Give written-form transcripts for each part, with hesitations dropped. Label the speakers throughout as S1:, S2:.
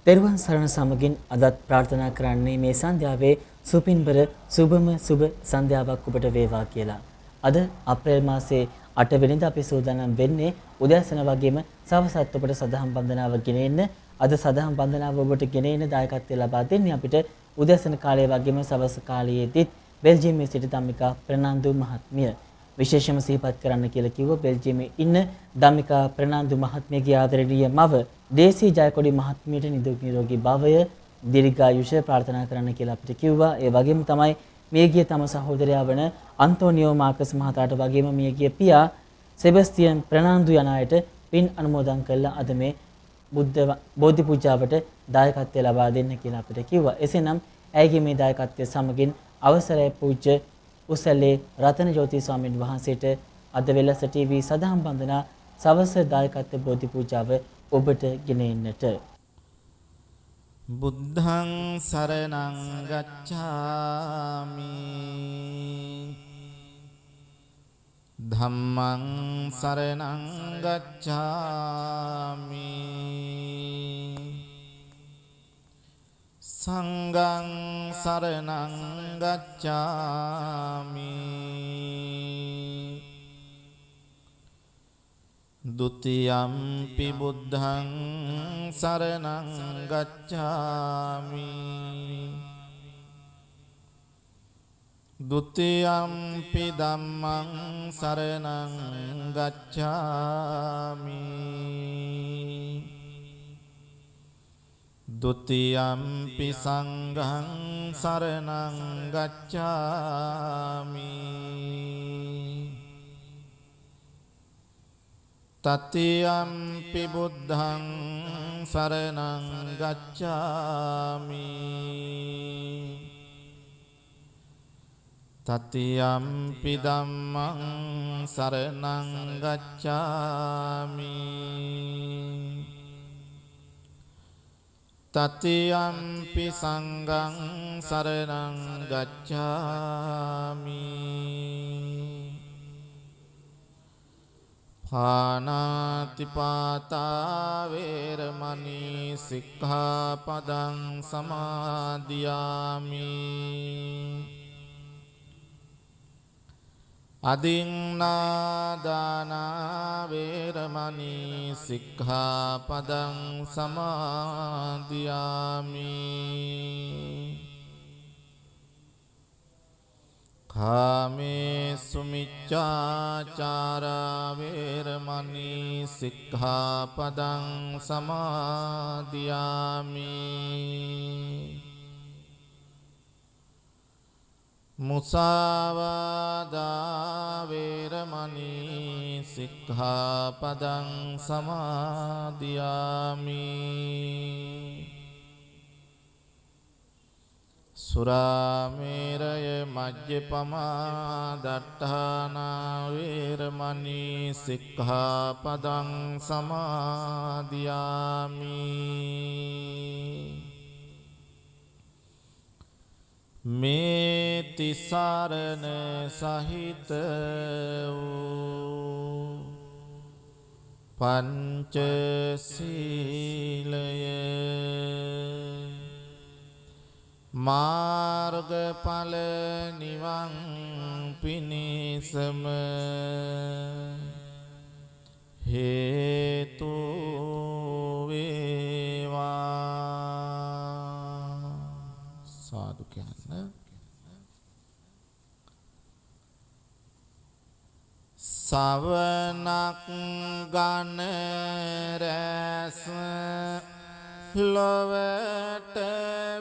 S1: තෙරුවන් සරණ සමගින් අදත් ප්‍රාර්ථනා කරන්නේ මේ සන්ධ්‍යාවේ සුපින්බර සුබම සුබ සන්ධ්‍යාවක් ඔබට වේවා කියලා. අද අප්‍රේල් මාසයේ 8 වෙනිදා අපි සූදානම් වෙන්නේ උදෑසන වගේම සවසත් ඔබට සදහම් වන්දනාව ගෙනෙන්න. අද සදහම් වන්දනාව ඔබට ගෙනෙන්න දායකත්වය ලබා දෙන්නේ අපිට උදෑසන කාලයේ වගේම සවස් කාලයේදීත් බෙල්ජියමේ සිට ධම්මිකා ප්‍රනාන්දු මහත්මිය. විශේෂම සිහිපත් කරන්න කියලා කිව්ව බෙල්ජියමේ ඉන්න ධම්මිකා ප්‍රනාන්දු මහත්මියගේ ආදරණීය මව දේසී ජයකොඩි මහත්මියට නිදුක් නිරෝගී භවය දීර්ඝායුෂ ප්‍රාර්ථනා කරන්න කියලා අපිට කිව්වා. ඒ වගේම තමයි මියගිය තම සහෝදරයා වන අන්තෝනියෝ මාකස් මහතාට වගේම මියගිය පියා සෙබස්තියන් ප්‍රනාන්දු යන අයට පින් අනුමෝදන් කළා. අද මේ බෝධි පූජාවට දායකත්වය ලබා දෙන්න කියලා අපිට කිව්වා. එසේනම් ඇයගේ මේ දායකත්වය සමගින් අවසරයි පූජ්‍ය උසලේ රතන ජෝති ස්වාමීන් වහන්සේට අද වෙලස ටීවී සදහම් වන්දනා සවස දායකත්ව බෝධි පූජාව ඔබට ගෙන එන්නට.
S2: බුද්ධං සරණං ගච්ඡාමි ධම්මං සරණං ගච්ඡාමි සංඝං සරණං ගච්ඡාමි ဒုတိယံ පි බුද්ධං සරණං ගච්ඡාමි ဒုတိယံ පි ධම්මං සරණං ගච්ඡාමි ဒုတိယံ පි සංඝං සරණං ගච්ඡාමි තතියම්පි බුද්ධං සරණං ගච්ඡාමි තතියම්පි ධම්මං සරණං ගච්ඡාමි තතියම්පි සංඝං සරණං ගච්ඡාමි පාණාතිපාතා වේරමණී සික්ඛාපදං සමාදියාමි අදින්නාදානා වේරමණී සික්ඛාපදං සමාදියාමි කාමේසු මිච්ඡාචාරා වේරමණී සික්ඛාපදං සමාදියාමි මුසාවාදා වේරමණී සික්ඛාපදං සමාදියාමි සුරාමේරය මජ්ජපමා දට්ඨානා වේරමණී සික්ඛාපදං සමාදියාමි මේ තිසරණ සහිත වූ පංචශීලය මාර්ගඵල නිවන් පිණිසම හේතු වේවා සාදු කියන්න. සවනක් ගන රැස් ලොවට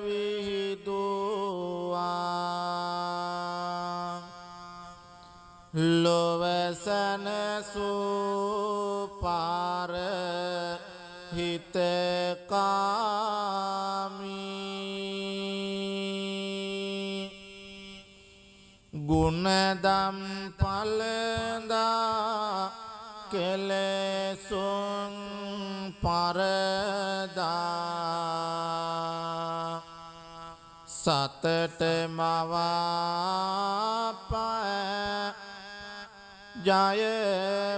S2: විහිදුවා ලොවසන සුපාර හිතකාමී ගුණදම් පලදා කෙලෙසුන් පරදා සතට මවාපෑ ජය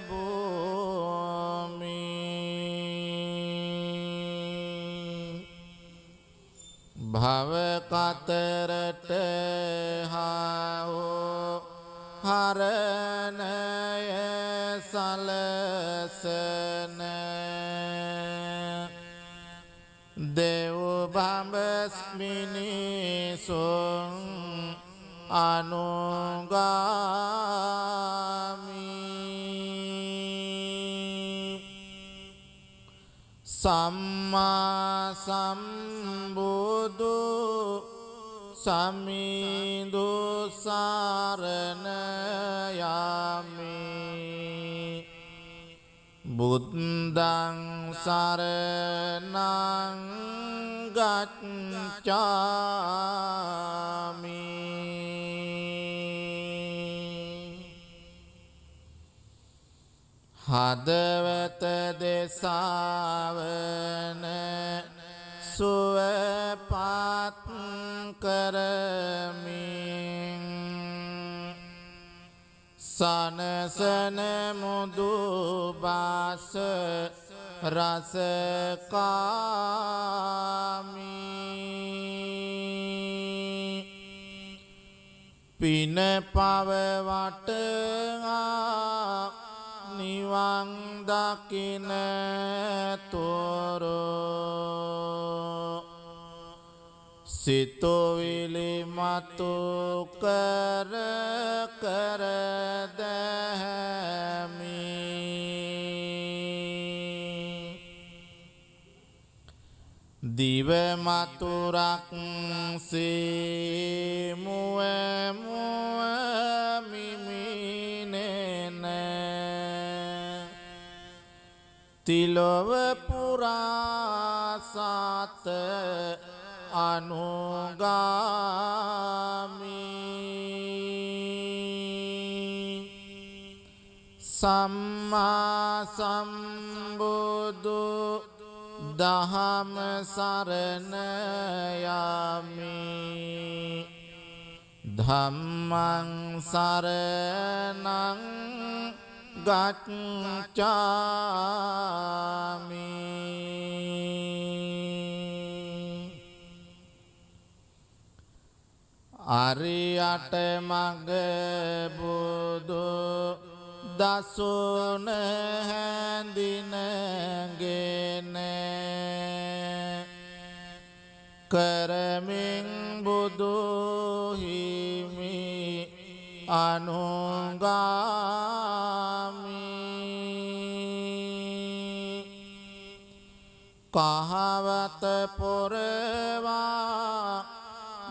S2: භූමි භව කතරට හාවෝ හරණය සලසන දෙව් බඹස්මිනිසුන් අනුගාමි සම්මා සම්බුදු සමිඳු සරණ යමි බුද්ධං සරණං ගච්ඡාමි හදවත දෙසාවන සුවපත් කරමින් සනසන මුදු බාස රසකාමි පින පව වටා නිවන් දකින තොරෝ සිතුවිලි මතු කර කර දැමි දිව මතුරක් සේ මුව මුව මිමිනෙන තිලොව පුරා සත අනුගාමි සම්මා සම්බුදු දහම සරණ යමි ධම්මං සරණං ගච්ඡාමි අරියට මග බුදු දසුන හැඳිනගෙන කරමින් බුදු හිමි අනුගාමි කහවත පොරවා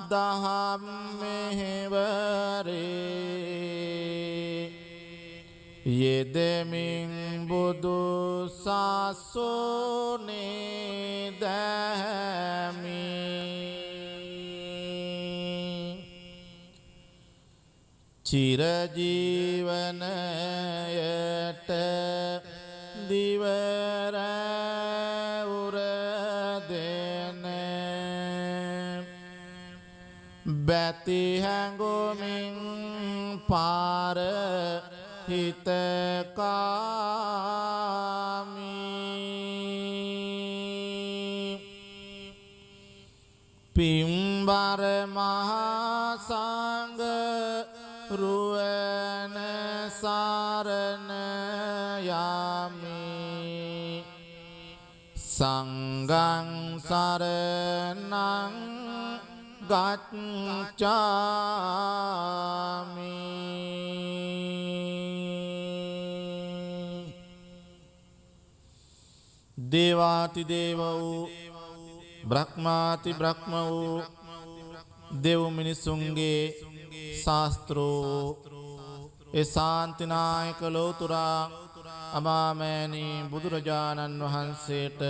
S2: දහම් මෙහෙවරේ යෙදෙමින් බුදු සසුනේ දැමි චිරජීවනයට දිවර උරදෙන බැති හැඟුමින් පාර හිතකාමි පිම්බර මහා සංඝ රුවන සරණ යමි සංඝං සරණං ගච්ඡාමි දේවාති දේව වූ බ්‍රහ්මාති බ්‍රහ්ම වූ දෙව් මිනිසුන්ගේ ශාස්ත්‍රෝ ඒ ශාන්තිනායක ලෝතුරා අමාමෑණී බුදුරජාණන් වහන්සේට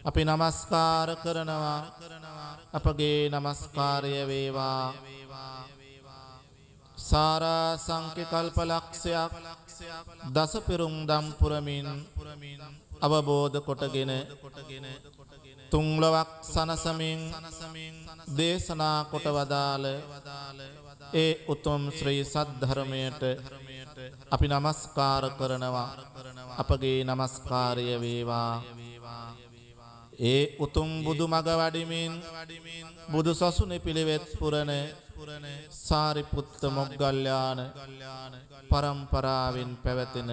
S2: අපි නමස්කාර කරනවා අපගේ නමස්කාරය වේවා සාරා සංඛ්‍ය කල්පලක්ෂයක් දස පෙරුම් දම් පුරමින් අවබෝධ කොටගෙන තුන්ලොවක් සනසමින් දේශනා කොට වදාළ ඒ උතුම් ශ්‍රී සද්ධර්මයට අපි නමස්කාර කරනවා අපගේ නමස්කාරය වේවා ඒ උතුම් බුදු මග වඩිමින් බුදු සසුනේ පිළිවෙත් පුරන සාරිපුත්ත මොග්ගල්ලාන පරම්පරාවෙන් පැවතෙන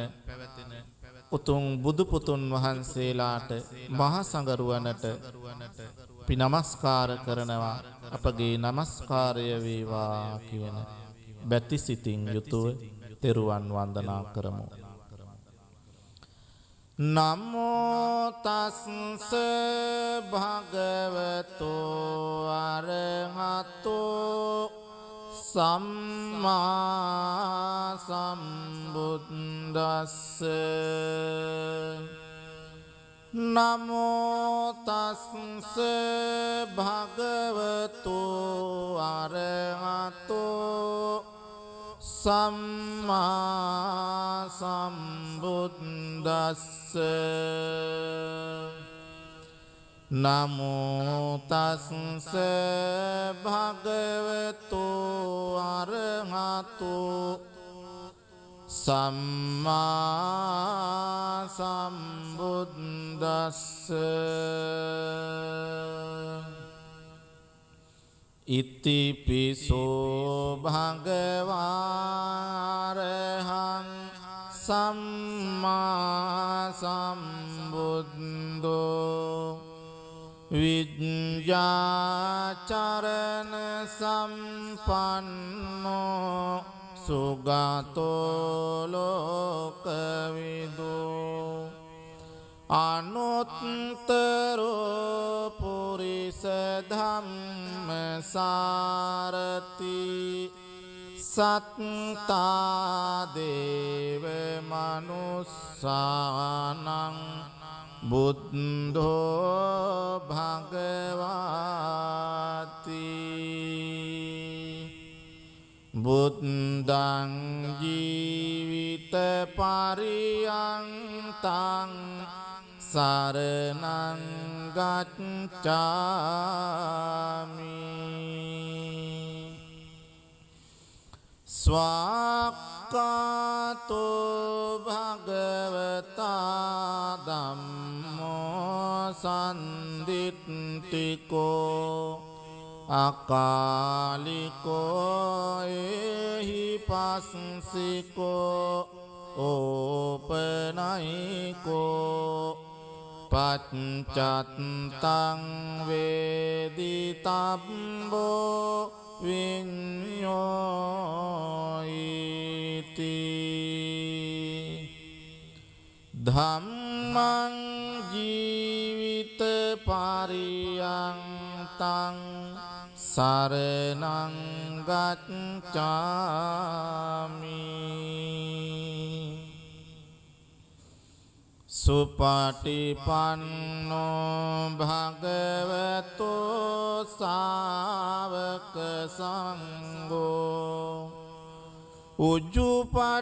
S2: උතුම් බුදු පුතුන් වහන්සේලාට මහා සංඝරුවනට අපි නමස්කාර කරනවා. අපගේ නමස්කාරය වේවා කියන බැති සිතින් යුතුව තෙරුවන් වන්දනා කරමු. නමෝ තස්ස භගවතෝ අරහතෝ සම්මා සම්බුද්දස්ස. නමෝ තස්ස භගවතෝ අරහතෝ සම්මා සම්බුද්දස්ස. නමෝ තස්ස භගවතෝ අරහතෝ සම්මා සම්බුද්දස්ස. ඉතිපිසෝ භගවාරහං සම්මා සම්බුද්ධෝ විඤ්ඤාචරණ සම්පන්නෝ සුගතෝ ලෝකවිදෝ අනුත්තරෝ පුරිස ධම්මසාරති සත්තා දේව මනුස්සානං බුද්ධෝ භගවාති. බුද්ධං ජීවිත පරියන්තං සරණං ගච්ඡාමි. ස්වාක්ඛාතෝ භගවතා ධම්මෝ සම්දිත්තිකෝ අකාලිකෝ එහි පස්සිකෝ ඕපනයිකෝ පච්චත්තං වේදිතබ්බෝ විඤ්ඤෝයිති. ධම්මං ජීවිත පරියන්තං සරණං ගච්ඡාමි. සුපටිපන්නෝ භගවතෝ සාවක සංඝෝ උජ්ජුපටිපන්නෝ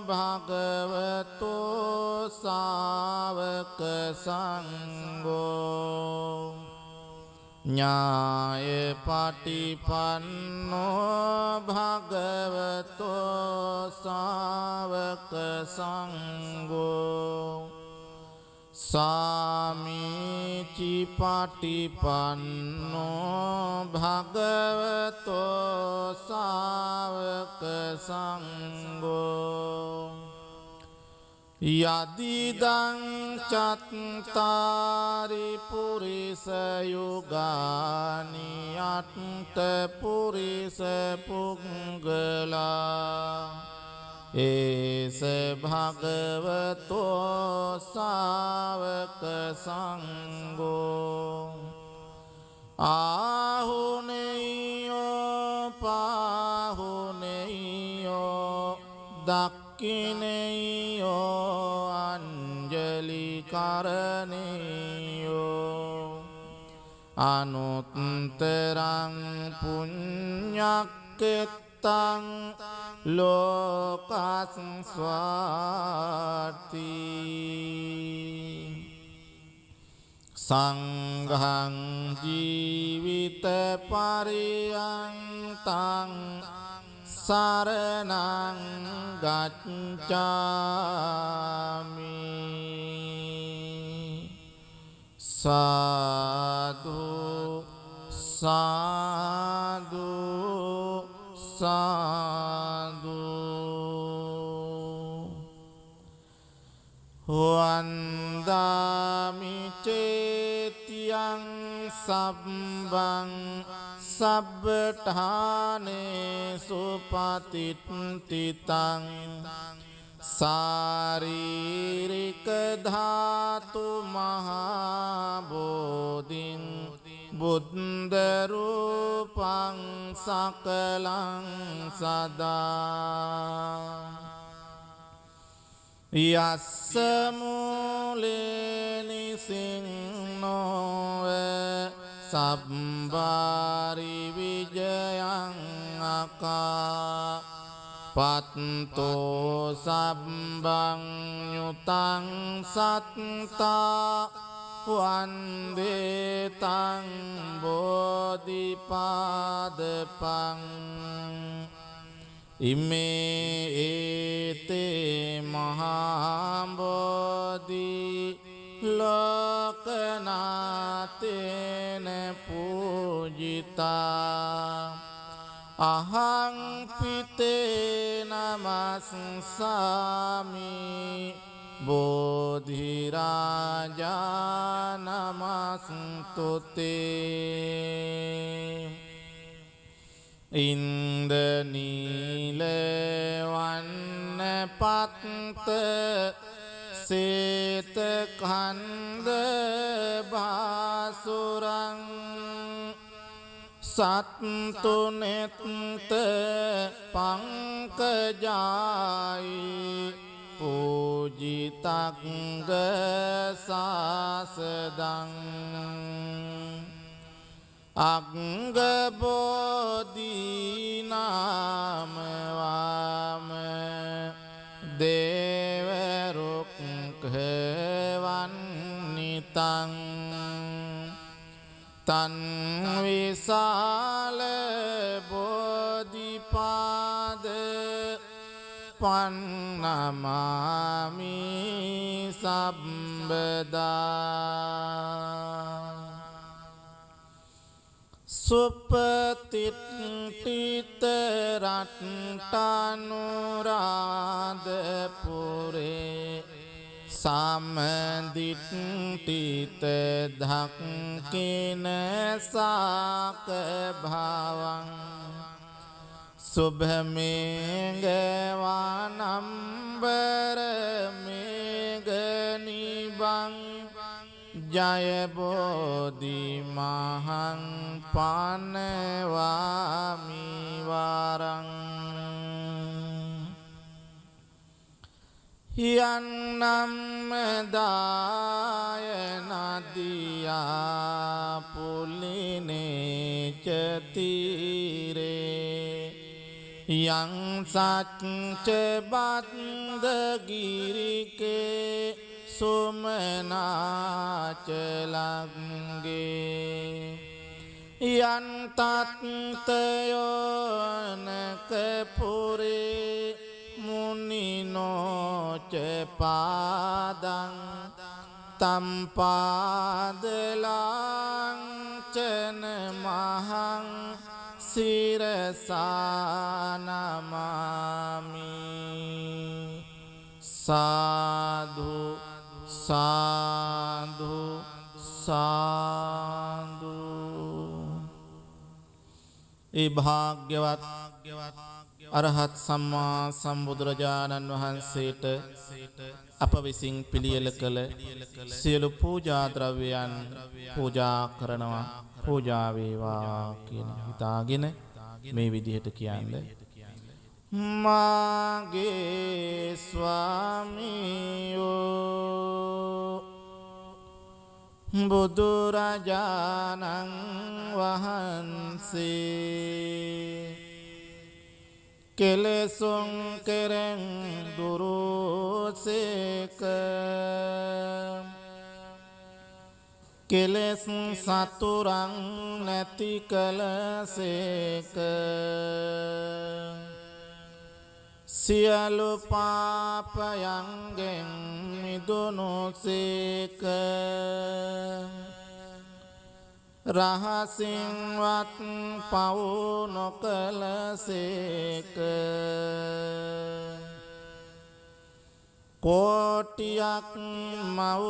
S2: භගවතෝ සාවක සංඝෝ ඥාය පටිපන්නෝ භගවතෝ සාවක සංඝෝ සාමීචි පටිපන්නෝ භගවතෝ සාවක සංඝෝ යදිදං චත්තාරි පුරිස යුගානි අට්ඨ පුරිස පුංගලා ඒස භගවතෝ සාවක සංඝෝ ආහුනේයෝ පාහුනේයෝ දක්ඛිනේයෝ අංජලි කරණේයෝ අනුත්තරං පුඤ්ඤක්ඛෙත්තං ලෝකස්වාති. සංඝං ජීවිත පරියන්තං සරණං ගච්ඡාමි. සාදු සාදු සාදු වන්දාමි චේතියං සබ්බං සබ්බඨානේ සුපතිට්ඨිතං සාරීරික ධාතු මහා බෝධින් බුද්ධ රූපං සකලං සදා යස්ස මූලේ නිසින්නෝ සබ්බාරි විජයං අකා පත්තෝ සබ්බං යුතං සත්තා වන්දේ තං බෝධිපාදපං ඉමේ ඒතේ මහා බෝධි ලෝකනාතේන පූජිතා අහං පිතේ නමස්සාමි බෝධි රාජා නමස්තුතේ ඉන්දනීල වන්න පත්ත සේත කන්ද බාසුරං සත්තුනෙත්ත පංකජායි පූජිතක්ග සාසදං අංගබෝධීනාමවාම දේවරුක්හවන්නිතං තන්විසාල බෝධිපාද පන්නමාමි සම්බදා සුපතිට්ඨිත රට්ටනුරාධපුරේ සමදිට්ඨිත ධක්ඛින සාක භවං සුභමේඝවනම්බර මේඝනිබං ජය බෝධි මහං පනවාමි වරං යන්නම් දායනදියා පුලිනේ චතිරේ යං සච්ච බන්දගිරිකේ සුමනාචලංගේ යන් තත්තයෝනක පුරේ මුනිනෝච පාදං තම්පාදලාංචන මහං සිරසානමාමි සාදු සාදු සාදු ඒ භාග්‍යවත් අරහත් සම්මා සම්බුදුරජාණන් වහන්සේට අප විසින් පිළියෙල කළ සියලු පූජා ද්‍රව්‍යයන් පූජා කරනවා පූජා වේවා කියන හිතාගෙන මේ විදිහට කියන්නේ මාගේ ස්වාමියෝ බුදුරජාණන් වහන්සේ කෙලෙසුන් කෙරෙන් දුරුසේක කෙලෙස් සතුරන් නැති කලසේක සියලු පාපයන්ගෙන් මිදුණුසේක රහසින්වත් පව් නොකලසේක කෝටියක් මව්වරුන්ගේ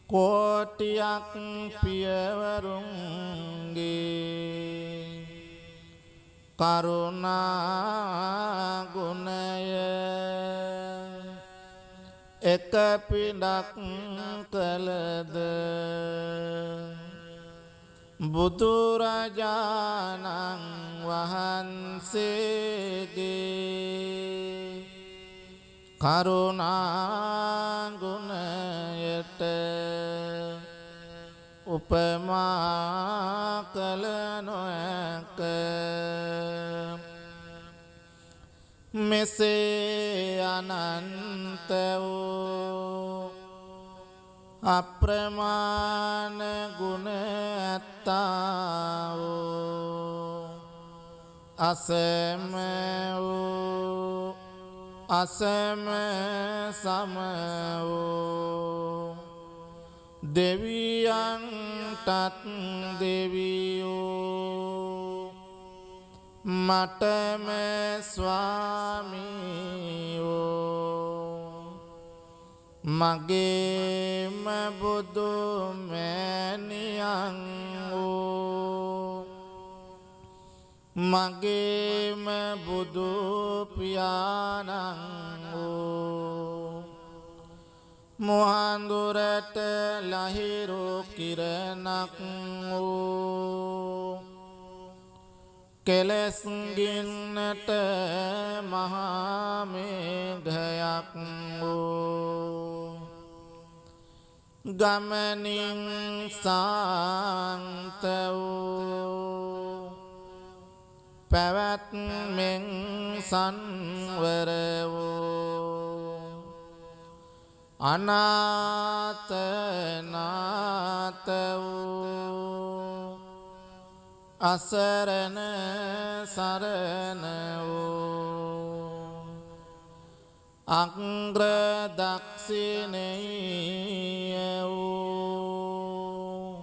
S2: කෝටියක් පියවරුන්ගේ කරුණා ගුණය එක පිඩක් කළද බුදුරජාණන් වහන්සේගේ කරුණා ගුණයට උපමා කළ නොහැක මෙසේ අනන්ත වූ අප්‍රමාණ ගුණ ඇත්තා වූ අසම වූ අසම සම වූ දෙවියන්ටත් දෙවියෝ මටම ස්වාමියෝ මගේම බුදු මෑණියන් වූ මගේම බුදු පියාණන් වූ මුහඳුරට ලහිරු කිරණක් වූ කෙලස් ගින්නට මහා මේඝයක් වූ ගමනින් සාන්ත වූ පැවැත්මෙන් සංවර වූ අනාත නාත වූ අසරණ සරණ වූ අග්‍ර දක්ෂිණීය වූ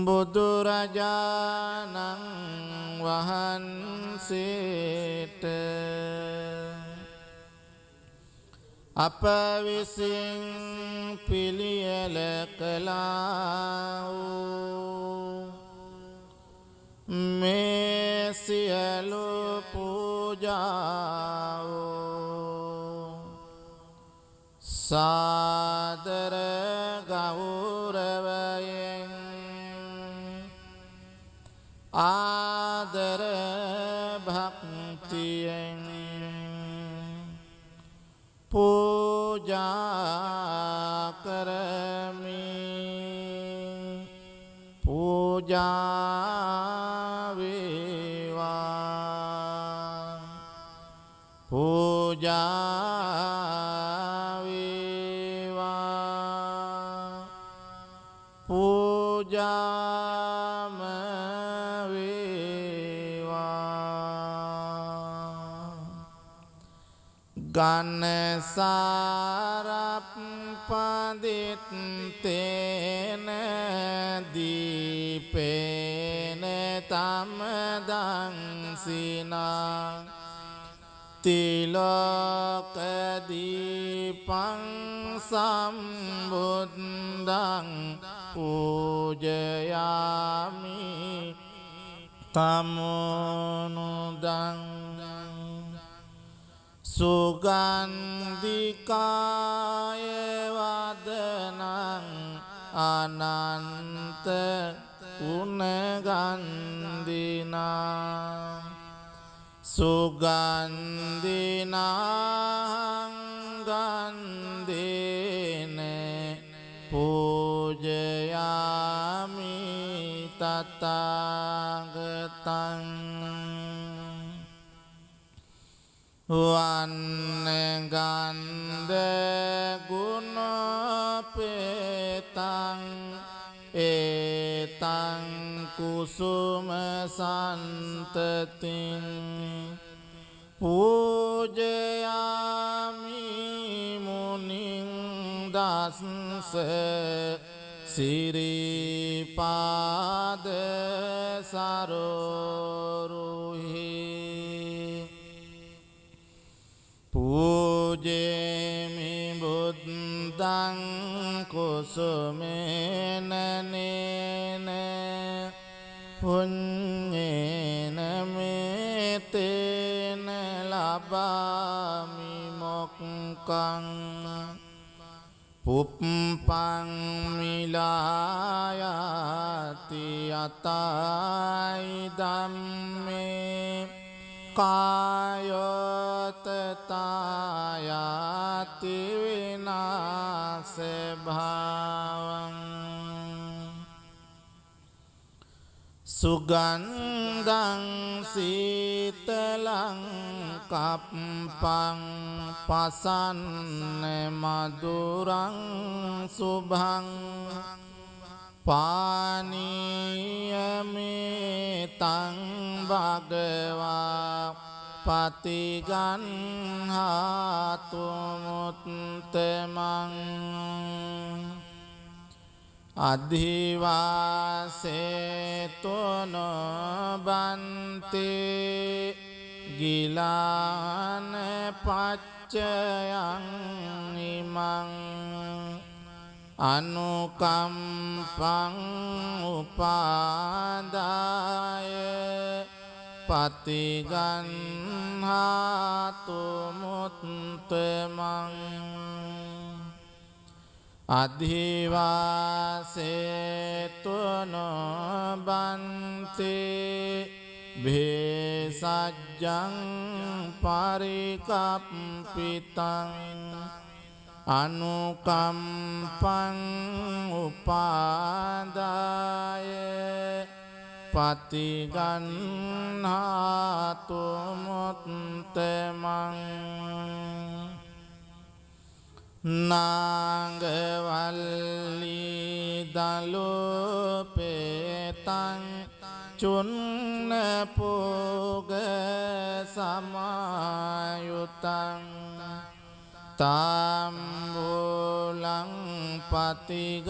S2: බුදුරජාණන් වහන්සේට අප විසින් පිළියෙල කළා වූ මේ සියලු පූජාව සාදර ගෞරවයෙන් ආදර භක්තියෙන් පූජා කරමි පූජා වේවා පූජා වේවා පූජාම ගන්නසාරප්පදිත්තේන දීපේන තමදංසිනා තිලෝකදීපං සම්බුද්ධං පූජයාමි තමෝනුදං සුගන්ධිකාය වදනං අනන්ත උනගන්ධිනා සුගන්ධිනාං ගන්ධේන පූජයාමි තථාගතං වන්නගන්ධ ගුණපේතං ඒතං කුසුම සන්තතින් පූජයාමි මුනින්දා වස්ස සිරිපාද සරෝරුහි පූජේමි බුද්ධං කුසුමේන නේන පුඤ්ඤේන මේතේන ලබාමි මොක්ඛං පුප්පං මිලායති අතයි ධම්මේ කායතතායති විනාශ භාවං සුගන්ධං සීතලං කප්පං පසන්න මధుරං සුභං පානීයමෙතං භගවා පතිගන්හාතු මුත්තමං අධිවාසේතොන බන්තේ ගිලාන පච්චයං ඉමං අනුකම්පං උපාදාය පතිගන්හාතු මුත්තමං අධිවාසේතොන බන්තේ භේසජ්ජං පරිකප්පිතං අනුකම්පං උපාදාය පතිගන්හාතු මුත්තමං නාගවල්ලී දලුපේතං චුන්න පෝග සමායුතං තාම්බුලං පතිගන්හාතු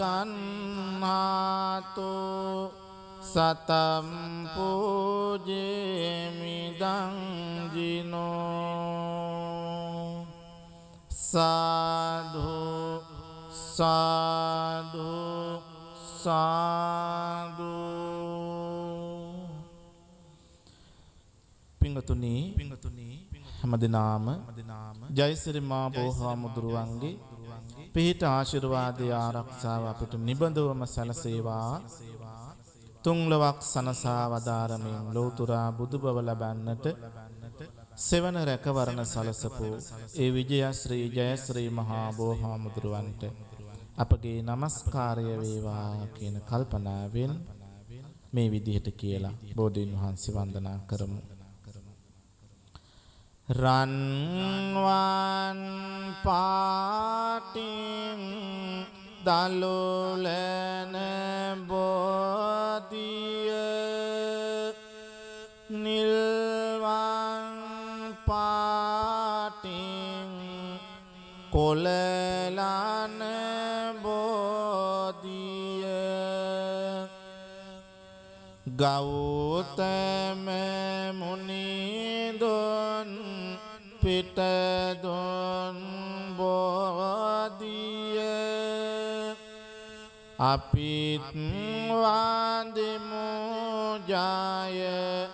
S2: සතම් පූජේමිදං ජිනෝ සාධු සාධු සාධු පිංගතුනි හැමදෙනාම ජයසිරි මා බෝහාමුදුරුවන්ගේ පිහිට ආශිර්වාදය ආරක්ෂාව අපිට නිබඳවම සැලසේවා තුන් ලොවක් සනසා වදාරමින් ලෝතුරා බුදුබව ලබන්නට සෙවන රැකවරණ සලසපු ඒ විජයශ්‍රී ජයශ්‍රී මහා බෝහාමුදුරුවන්ට අපගේ නමස්කාරය වේවා කියන කල්පනාවෙන් මේ විදිහට කියලා බෝධීන් වහන්සේ වන්දනා කරමු. රන්වන් පාටින් දලුලන බෝධිය නිල්වන් පාටින් කොලලන බෝධිය ගෞතම මුනිදුන් පිටදුන් බෝධිය අපිත් වන්දිමු ජය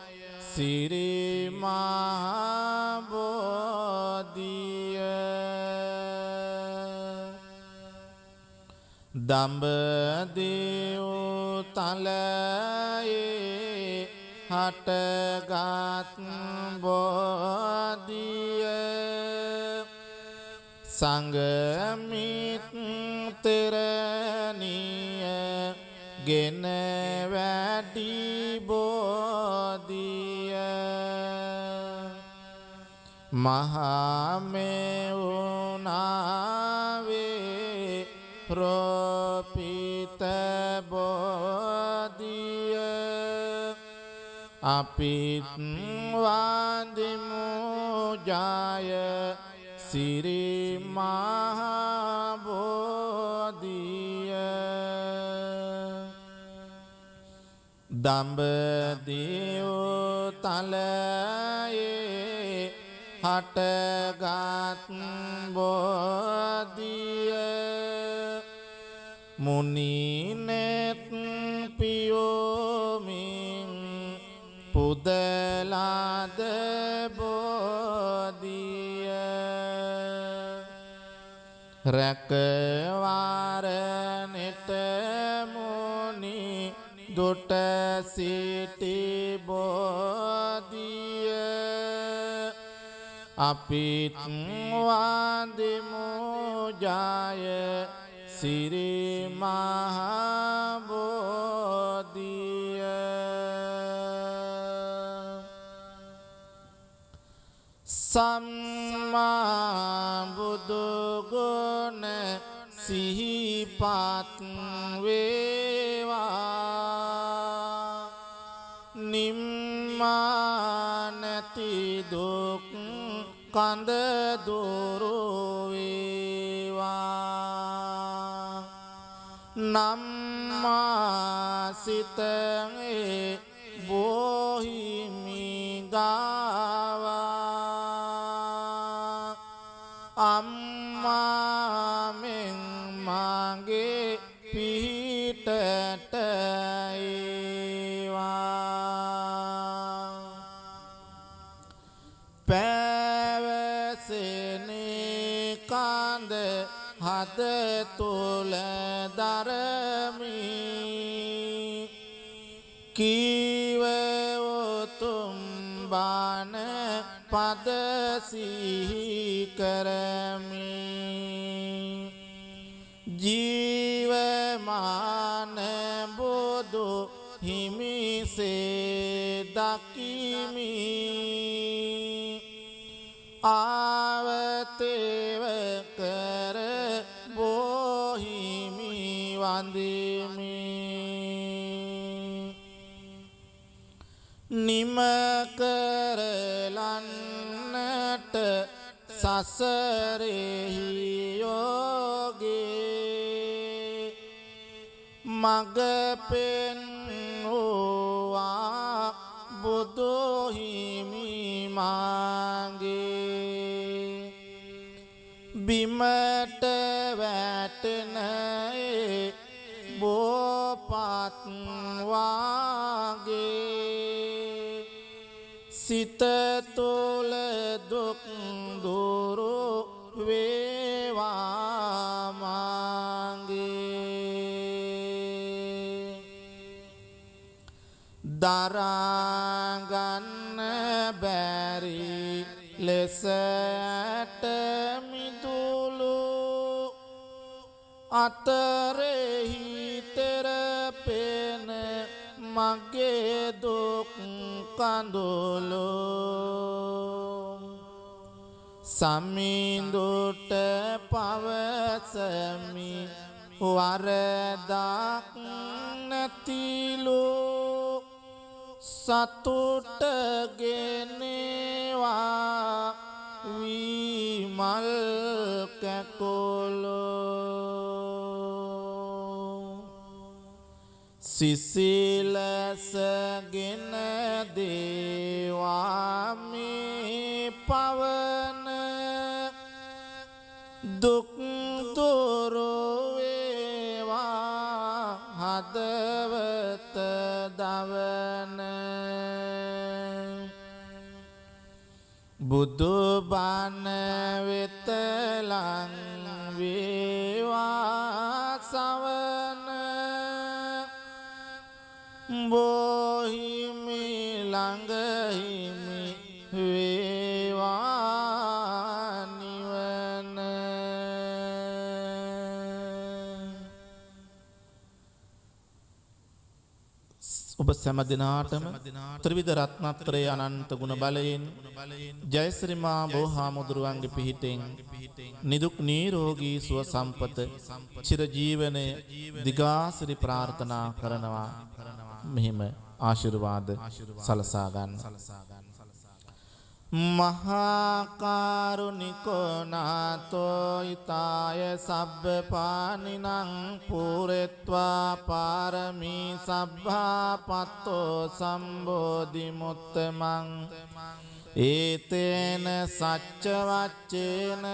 S2: සිරි මහා බෝධිය දඹදිව් තලයේ හටගත් බෝධිය සංගමිත්‍රණිය ගෙන වැඩි බෝධිය මහමෙවුනාවේ ප්‍රෝපිත බෝධිය අපිත් වන්දිමු ජය සිරි මහා බෝධිය දඹදිව තලයේ හටගත් බෝධිය මුනිනෙත් පියෝමින් පුදලාද බෝධිය රැකවාරනෙට මුනි දුට සිටි බෝධිය අපිත් වන්දිමු ජය සිරි මහා බෝධිය සම්මා බුදු ගුණ සිහිපත් වේවා නිම්මා නැති දුක් කඳ දුරු වේවා නම්මා සිතේ බොහිමි ගාවා අම්මා මෙන් මගේ පිහිටට ඒවා පැවසෙනේ කඳ හද තුල දරමි කීව උතුම් බණ පද සිහි කරමි ජීවමාන බුදු හිමිසේ දකිමි ආවතේව කර බොහිමි වන්දිමි නිම කරලන්නට සසරෙහි යෝගේ මග පෙන්වුවා බුදු හිමි මාගේ බිමට වැටෙනේ බෝපත් වාගේ සිත තුළ දුක් දුරු වේවා මාගේ දරාගන්න බැරි ලෙසට මිදුළු අතරෙහි තෙරපෙන මගේ දුක් කඳුළු සමිඳුට පවසමි වරදක් නැතිලු සතුට ගෙනවා විමල් කැකුලෝ සිසිලසගෙන දේවා මේ පවන දුක් දුරු වේවා හදවත දවන බුදු බණ වෙත ලං වේවා සවන බොහිමි ළඟහිමි වේවා නිවන ඔබ සෑම දිනාටම ත්‍රිවිධ රත්නත්‍රයේ අනන්ත ගුණ බලයෙන් ජයශ්‍රී මා බෝහාමුදුරුවන්ගේ පිහිටෙන් නිදුක් නිරෝගී සුව සම්පත චිර ජීවනය දිගාසිරි ප්‍රාර්ථනා කරනවා මෙහිම ආශිර්වාද සලසා ගන්න මහාකාරුණිකෝ නාතෝ ඊතාය සබ්බ පානිනං පූරෙත්වා පාරමී සබ්බා පත්තෝ සම්බෝධි මුත්තමං ඒතේන සච්ච වච්චේන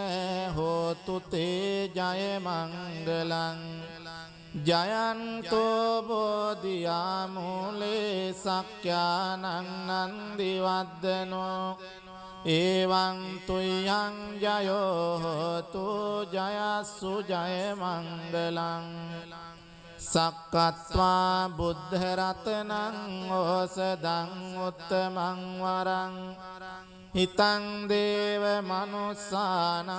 S2: හෝතු තේ ජය මංගලං ජයන්තෝ බෝධියා මූලේ සක්ඛානං නන්දි වද්දනෝ එවං තුයං ජයෝ හෝතු ජයස්සු ජය මංගලං සක්කත්වා බුද්ධ රතනං ඕසදං උත්තමං වරං හිතං දේව මනුස්සානං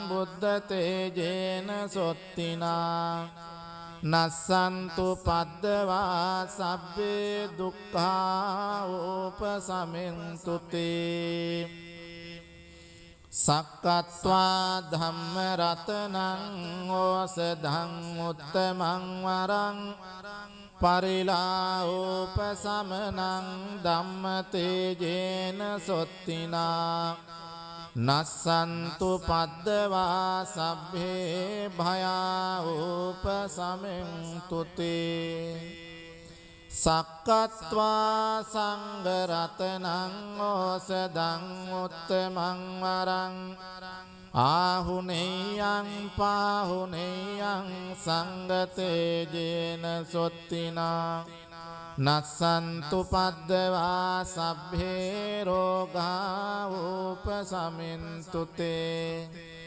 S2: බුද්ධ තේජේන සොත්තිනා නස්සන්තු පද්දවා සබ්බේ දුක්ඛා උපසමින්තු තේ සක්කත්වා ධම්ම රතනං ඕසදං උත්තමං වරං පරිලාෝපසමනං ධම්ම තේජේන සොත්තිනා නස්සන්තු පද්දවා සබ්බේ භයා උපසමින්තු තේ සක්කත්වා සංඝ රතනං ඕසදං උත්තමං වරං ආහුනේයං පාහුනේයං සංඝ තේජේන සොත්තිනා නස්සන්තු පද්දවා සබ්බේ රෝගා උපසමින්තු තේ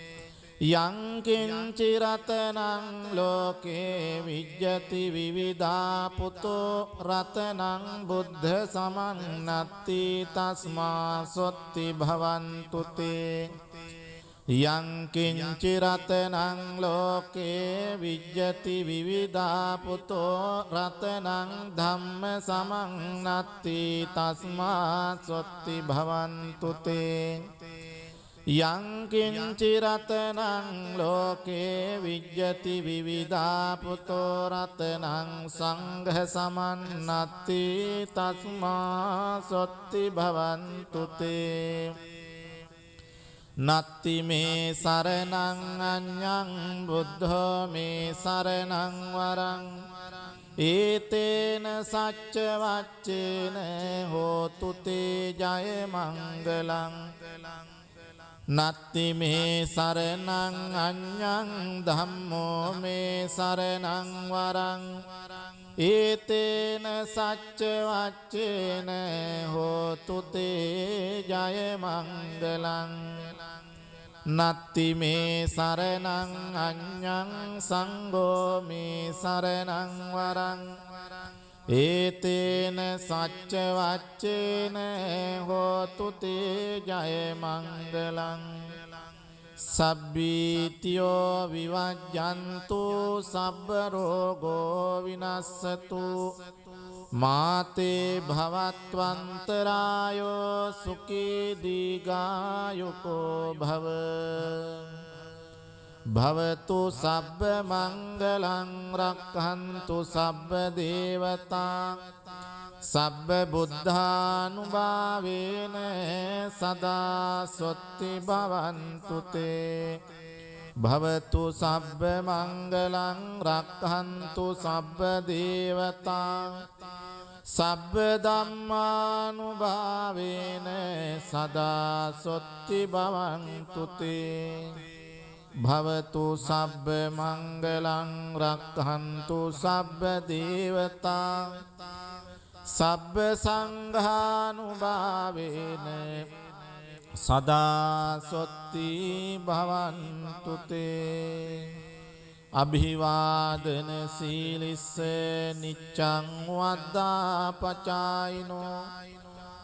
S2: යං කිංචි රතනං ලෝකේ විජ්ජති විවිධා පුතෝ රතනං බුද්ධ සමන්නත්ති තස්මා සොත්ති භවන්තු තේ යං කිංචි රතනං ලෝකේ විජ්ජති විවිධා පුතෝ රතනං ධම්ම සමන්නත්ති තස්මා සොත්ති භවන්තු තේ යං කිංචි රතනං ලෝකේ විජ්ජති විවිධා පුතෝ රතනං සංඝ සමන්නත්ති තස්මා සොත්ති භවන්තු තේ නත්ති මේ සරණං අඤ්ඤං බුද්ධෝ මේ සරණං වරං ඒතේන සච්ච වච්චේන හෝතු තේ ජය මංගලං නත්ති මේ සරණං අඤ්ඤං ධම්මෝ මේ සරණං වරං ඒතේන සච්ච වච්චේන හෝතු තේ ජය මංගලං නත්ති මේ සරණං අඤ්ඤං සංඝෝ මේ සරණං වරං ඒතේන සච්ච වච්චේන හෝතු තේ ජය මංගලං සබ්බීතියෝ විවජ්ජන්තු සබ්බ රෝගෝ විනස්සතු මාතේ භවත්වන්තරායෝ සුඛී දීඝායුකෝ භව භවතු සබ්බ මංගලං රක්ඛන්තු සබ්බ දේවතා සබ්බ බුද්ධානුභාවේන සදා සොත්ති භවන්තු තේ භවතු සබ්බ මංගලං රක්ඛන්තු සබ්බ දේවතා සබ්බ ධම්මානුභාවේන සදා සොත්ති භවන්තු තේ භවතු සබ්බ මංගලං රක්ඛන්තු සබ්බ දේවතා සබ්බ සංඝානුභාවේන සදා සොත්ති භවන්තු තේ අභිවාදන සීලිස්ස නිච්ඡං වද්දා පචායිනෝ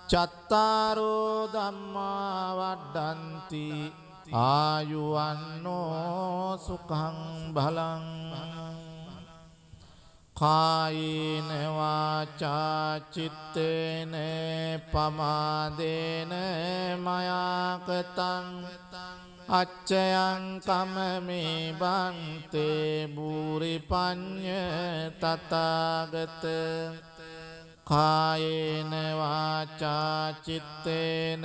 S2: චත්තාරෝ ධම්මා වඩ්ඩන්ති ආයුවන්නෝ සුඛං බලං කායේන වාචා චිත්තේන පමාදේන මයා කතං අච්චයං කමමේ බන්තේ බුරි පඤ්ඤ තථාගත කායේන වාචා චිත්තේන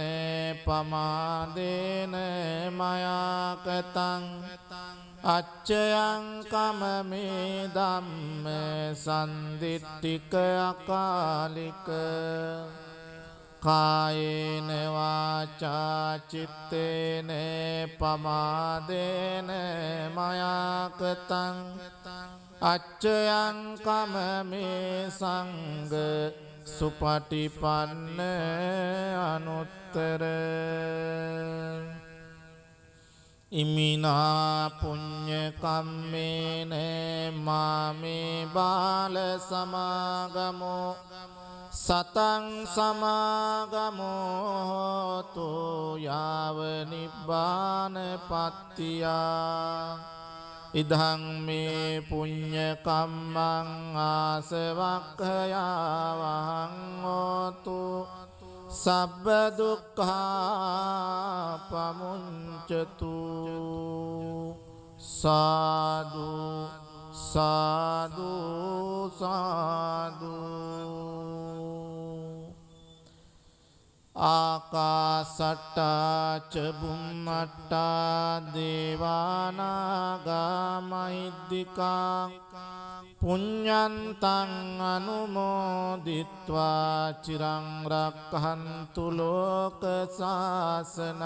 S2: පමාදේන මයාකතං අච්චයං කමමේ ධම්ම සන්දිට්ඨික අකාලික කායේන වාචා චිත්තේන පමාදේන මයාකතං අච්චයං කමමේ සංඝ සුපටිපන්න අනුත්තර ඉමිනා පුඤ්ඤ කම්මේන මාමේ බාල සමාගමෝ සතං සමාගමෝතු යාව නිබ්බාන පත්තියා ඉදං මේ පුඤ්ඤ කම්මං ආසවක්ඛයාවහං හෝතු සබ්බ දුක්ඛා පමුඤ්චතු සාදු සාදු සාදු ආකාසට්ටා ච බුම්මට්ටා දේවානාගා මහිද්దికා පුඤ්ඤන්තං අනුමෝදිත්වා චිරං රක්ඛන්තු ලෝක සාසනං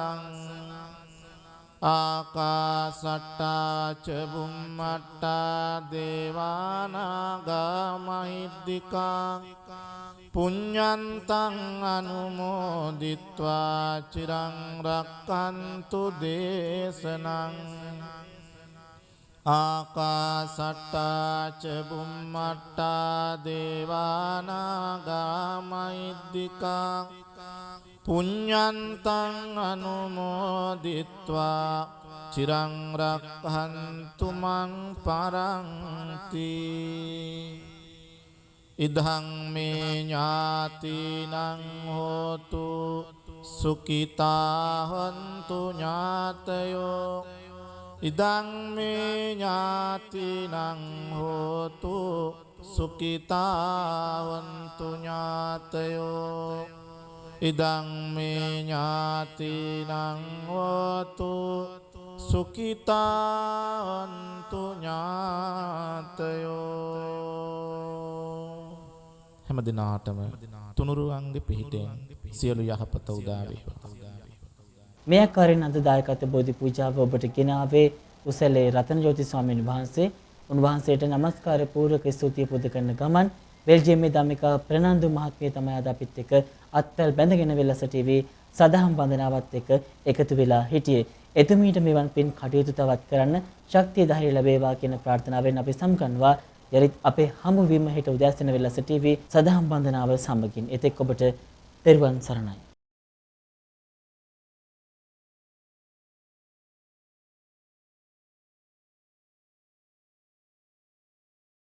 S2: ආකාසට්ටා ච බුම්මට්ටා දේවානාගා මහිද්దికා පුඤ්ඤන්තං අනුමෝදිත්වා චිරං රක්ඛන්තු දේශනං ආකාසට්ටා ච බුම්මට්ටා දේවානාගා මහිද්దికා පුඤ්ඤන්තං අනුමෝදිත්වා චිරං රක්ඛන්තු මං පරන්ති ඉදං මේ ඥාතිනං හෝතු සුඛිතා හොන්තු ඥාතයෝ ඉදං මේ ඥාතිනං හෝතු සුඛිතා හොන්තු ඥාතයෝ ඉදං මේ ඥාතිනං හෝතු සුඛිතා හොන්තු ඥාතයෝ හැම දිනාටම තුනුරුවන්ගේ පිහිටෙන් සියලු යහපත උදා වේවා.
S1: මේ ආකාරයෙන් අද දායකත්ව බෝධි පූජාව ඔබට ගෙනාවේ උසලේ රතනජෝති ස්වාමීන් වහන්සේ. උන්වහන්සේට নমස්කාර පූර්වක ස්තුතිය පුද කරන ගමන් බෙල්ජියමේ ධම්මිකා ප්‍රනන්දු මහත්මිය තමයි අද අපිත් එක්ක අත්පැල් බැඳගෙන වෙලස ටීවී සදහම් වන්දනාවත් එක්ක එකතු වෙලා හිටියේ. එතුමීට මෙවන් පින් කටයුතු තවත් කරන්න ශක්තිය ධෛර්යය ලැබේවා කියන ප්‍රාර්ථනාවෙන් අපි සම්කන්වා යරිත් අපේ හමුවීම හෙට උදෑසන වෙලස ටීවී සදහම් වන්දනාව සමගින් එතෙක් ඔබට තෙරුවන් සරණයි.